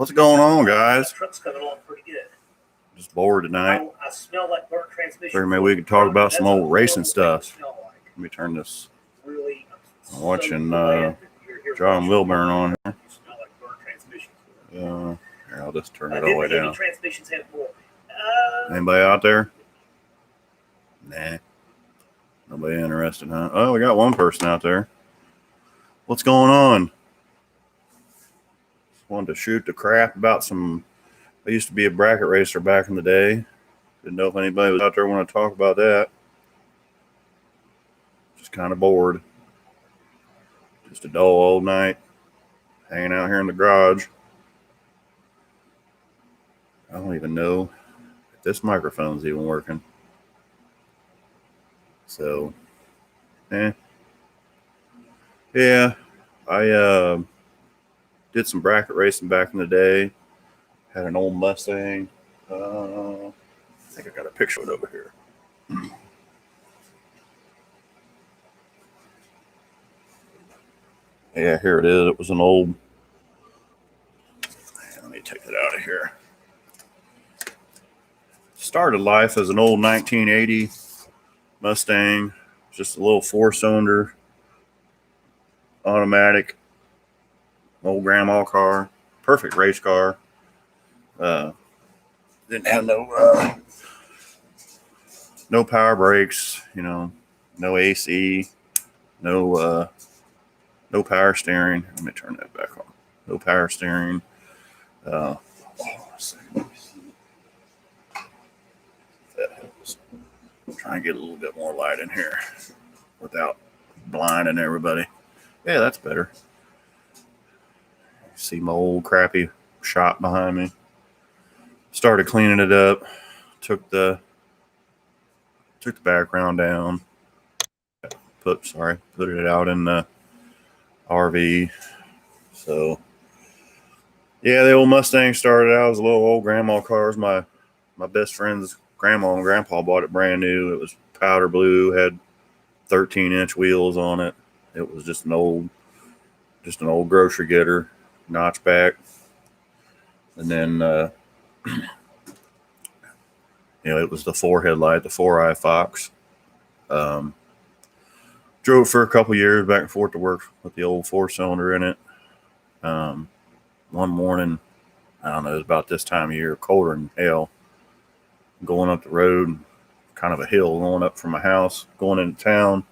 What's going on, guys? Truck's coming along pretty good. Just bored tonight. I smell like burnt transmission. Figured maybe we could talk about some old racing stuff. Let me turn this. Really, I'm watching John Wilburn on here. Smell like burnt transmission. Here, I'll just turn it all the way down. Transmissions have more. Anybody out there? Nah. Nobody interested, huh? Oh, we got one person out there. What's going on? Just wanted to shoot the crap about some. I used to be a bracket racer back in the day. Didn't know if anybody was out there want to talk about that. Just kind of bored. Just a dull old night. Hanging out here in the garage. I don't even know if this microphone's even working. So, yeah, I did some bracket racing back in the day. Had an old Mustang. I think I got a picture of it over here. Yeah, here it is. It was an old. Let me take it out of here. Started life as an old 1980 Mustang, just a little 4-cylinder automatic, old grandma car, perfect race car. Didn't have no power brakes, no AC, no power steering. Let me turn that back on. No power steering. Let's see. That helps. Try and get a little bit more light in here without blinding everybody. Yeah, that's better. See my old crappy shop behind me. Started cleaning it up. Took the background down. Put it out in the RV. So yeah, the old Mustang started out as a little old grandma cars. My best friend's grandma and grandpa bought it brand new. It was powder blue, had 13-inch wheels on it. It was just an old grocery getter, notchback. And then it was the 4 headlight, the 4i Fox. Drove for a couple years back and forth to work with the old 4-cylinder in it. One morning, I don't know, it was about this time of year, colder than hell. Going up the road, kind of a hill going up from my house, going into town.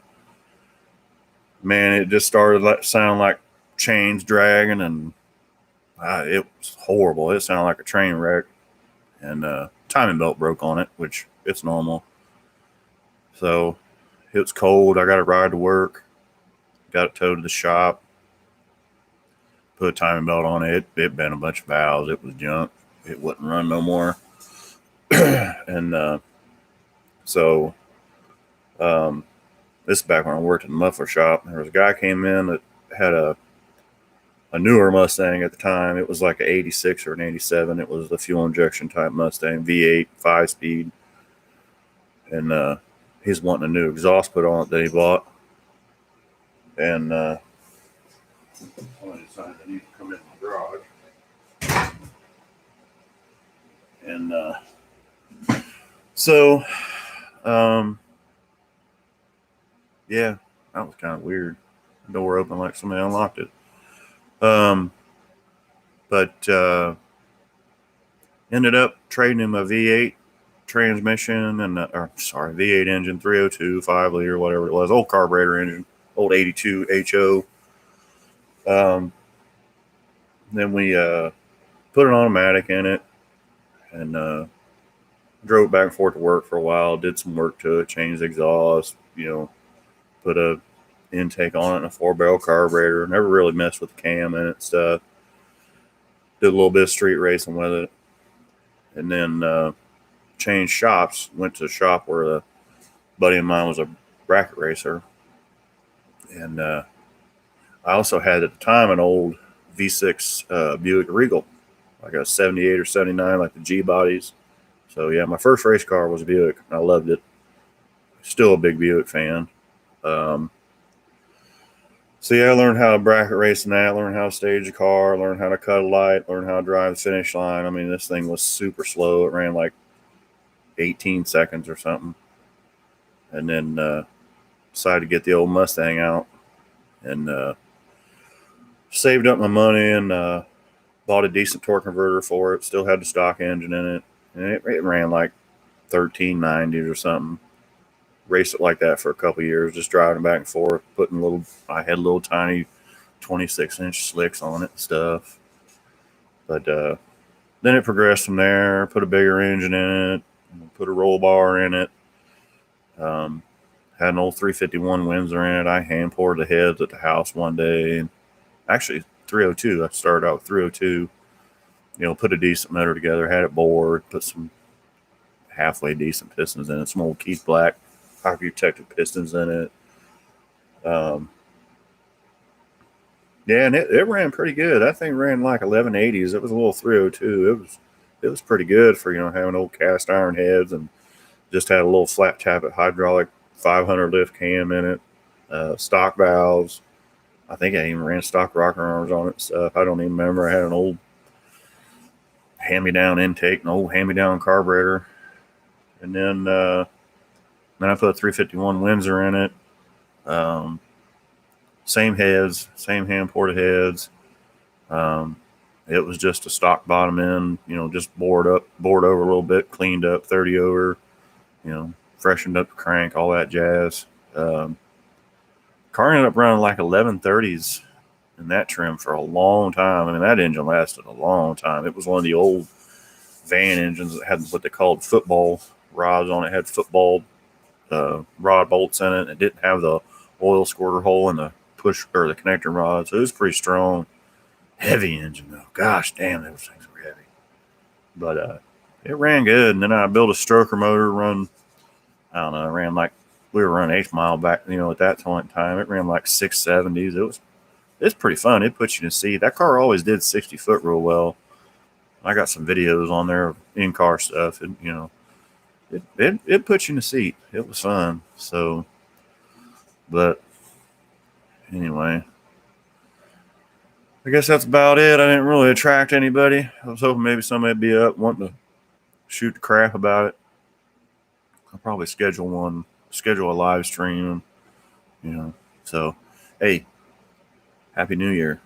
Man, it just started to sound like chains dragging, and it was horrible. It sounded like a train wreck, and timing belt broke on it, which it's normal. So it was cold. I got a ride to work, got it towed to the shop, put a timing belt on it. It bent a bunch of valves. It was junk. It wouldn't run no more. And so this is back when I worked in the muffler shop. There was a guy came in that had a newer Mustang at the time. It was like an 86 or an 87. It was the fuel injection type Mustang, V8, 5-speed. And he's wanting a new exhaust put on it that he bought. And I decided I need to come in the garage. And so, yeah, that was kind of weird. The door opened like somebody unlocked it. But ended up trading him a V8 transmission and V8 engine, 302, 5 liter, whatever it was, old carburetor engine, old 82 HO. Then we put an automatic in it and drove back and forth to work for a while, did some work to it, changed the exhaust, put a intake on it and a 4-barrel carburetor. Never really messed with the cam in it stuff. Did a little bit of street racing with it. And then changed shops. Went to a shop where a buddy of mine was a bracket racer. And I also had at the time an old V6 Buick Regal, like a 78 or 79, like the G bodies. So yeah, my first race car was a Buick. I loved it. Still a big Buick fan. So yeah, I learned how to bracket race in that, learned how to stage a car, learned how to cut a light, learned how to drive the finish line. I mean, this thing was super slow. It ran like 18 seconds or something. And then decided to get the old Mustang out and saved up my money and bought a decent torque converter for it. Still had the stock engine in it. And it ran like 1390s or something. Raced it like that for a couple years, just driving back and forth, I had little tiny 26-inch slicks on it and stuff. But then it progressed from there, put a bigger engine in it, put a roll bar in it. Had an old 351 Windsor in it. I hand poured the heads at the house one day. And actually, 302. I started out with 302. Put a decent motor together, had it bored, put some halfway decent pistons in it, some old Keith Black pocket protected pistons in it. Yeah, and it ran pretty good. That thing ran like 1180s. It was a little 302. It was pretty good for having old cast iron heads, and just had a little flat tappet hydraulic 500 lift cam in it, stock valves. I think I even ran stock rocker arms on it and stuff. I don't even remember. I had an old hand-me-down intake, an old hand-me-down carburetor, and then I put a 351 Windsor in it. Same heads, same hand ported heads. It was just a stock bottom end, just bored over a little bit, cleaned up, 30 over, freshened up the crank, all that jazz. Car ended up running like 1130s in that trim for a long time. I mean, that engine lasted a long time. It was one of the old van engines that had what they called football rods on it. It had football rod bolts in it. It didn't have the oil squirter hole in the push or the connector rod. So it was pretty strong. Heavy engine though. Gosh damn, those things were heavy. But it ran good. And then I built a stroker motor, I don't know, it ran like, we were running 8 mile back, at that point in time. It ran like 670s. It's pretty fun. It puts you in seat. That car always did 60 foot real well. I got some videos on there of in-car stuff. And, it puts you in the seat. It was fun. So, but anyway, I guess that's about it. I didn't really attract anybody. I was hoping maybe somebody would be up wanting to shoot the crap about it. I'll probably schedule a live stream, So, hey, Happy New Year.